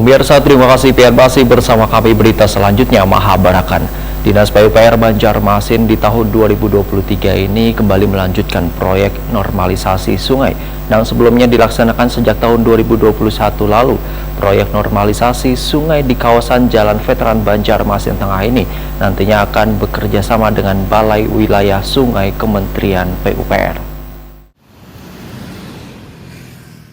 Pemirsa, terima kasih masih bersama kami. Berita selanjutnya, Mahabarakan. Dinas PUPR Banjarmasin di tahun 2023 ini kembali melanjutkan proyek normalisasi sungai yang sebelumnya dilaksanakan sejak tahun 2021 lalu. Proyek normalisasi sungai di kawasan Jalan Veteran Banjarmasin Tengah ini nantinya akan bekerja sama dengan Balai Wilayah Sungai Kementerian PUPR.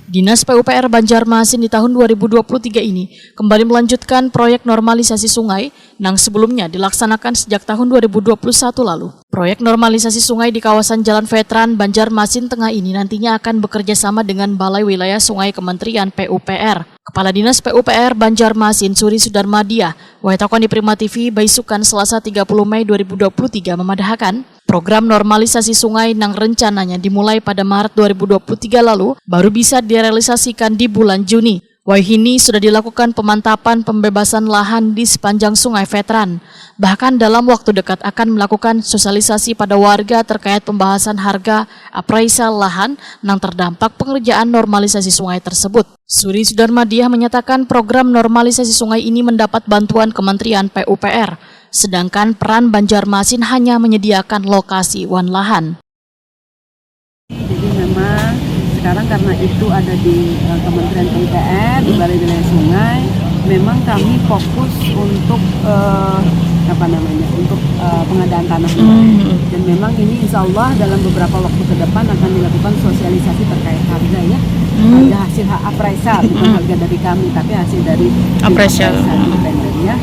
Dinas PUPR Banjarmasin di tahun 2023 ini kembali melanjutkan proyek normalisasi sungai yang sebelumnya dilaksanakan sejak tahun 2021 lalu. Proyek normalisasi sungai di kawasan Jalan Veteran Banjarmasin Tengah ini nantinya akan bekerja sama dengan Balai Wilayah Sungai Kementerian PUPR. Kepala Dinas PUPR Banjarmasin Suri Sudarmadia, Waitakon di Prima TV, Baisukan Selasa 30 Mei 2023 memadahkan program normalisasi sungai yang rencananya dimulai pada Maret 2023 lalu baru bisa direalisasikan di bulan Juni. Wahini sudah dilakukan pemantapan pembebasan lahan di sepanjang Sungai Veteran. Bahkan dalam waktu dekat akan melakukan sosialisasi pada warga terkait pembahasan harga appraisal lahan yang terdampak pengerjaan normalisasi sungai tersebut. Suri Sudarmadia menyatakan program normalisasi sungai ini mendapat bantuan Kementerian PUPR, sedangkan peran Banjarmasin hanya menyediakan lokasi wan lahan. Jadi memang sekarang karena itu ada di Kementerian PUPR, di Balai Wilayah Sungai, memang kami fokus untuk untuk pengadaan tanah. Dan memang ini insya Allah dalam beberapa waktu ke depan akan dilakukan sosialisasi terkait harga ya. Harga hasil appraisal, bukan harga dari kami, tapi hasil dari appraisal independen ya.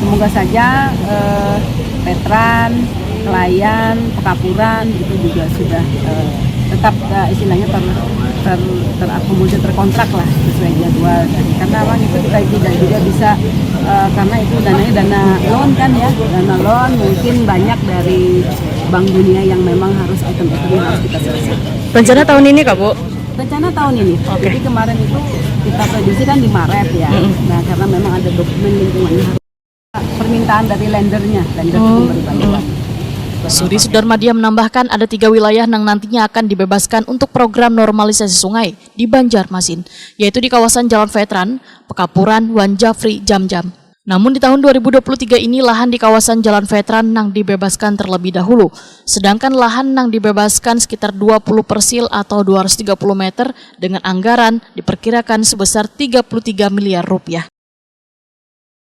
Semoga saja veteran, nelayan, pekapuran itu juga sudah tetap istilahnya terakomodir, terkontrak lah sesuai jadwal. Karena orang itu kita tidak juga bisa karena itu dananya dana loan kan ya, dana loan mungkin banyak dari Bank Dunia yang memang harus item-item yang harus kita selesaikan. Rencana tahun ini Kak Bu? Rencana tahun ini. Okay. Jadi kemarin itu kita prediksi kan di Maret ya. Nah karena memang ada dokumen lingkungannya, permintaan dari lendernya, lender memberi bantuan. Suri Sudarmadia menambahkan ada 3 wilayah yang nantinya akan dibebaskan untuk program normalisasi sungai di Banjarmasin, yaitu di kawasan Jalan Veteran, Pekapuran, Wan Jafri, Jam-Jam. Namun di tahun 2023 ini lahan di kawasan Jalan Veteran yang dibebaskan terlebih dahulu, sedangkan lahan yang dibebaskan sekitar 20 persil atau 230 meter dengan anggaran diperkirakan sebesar 33 miliar rupiah.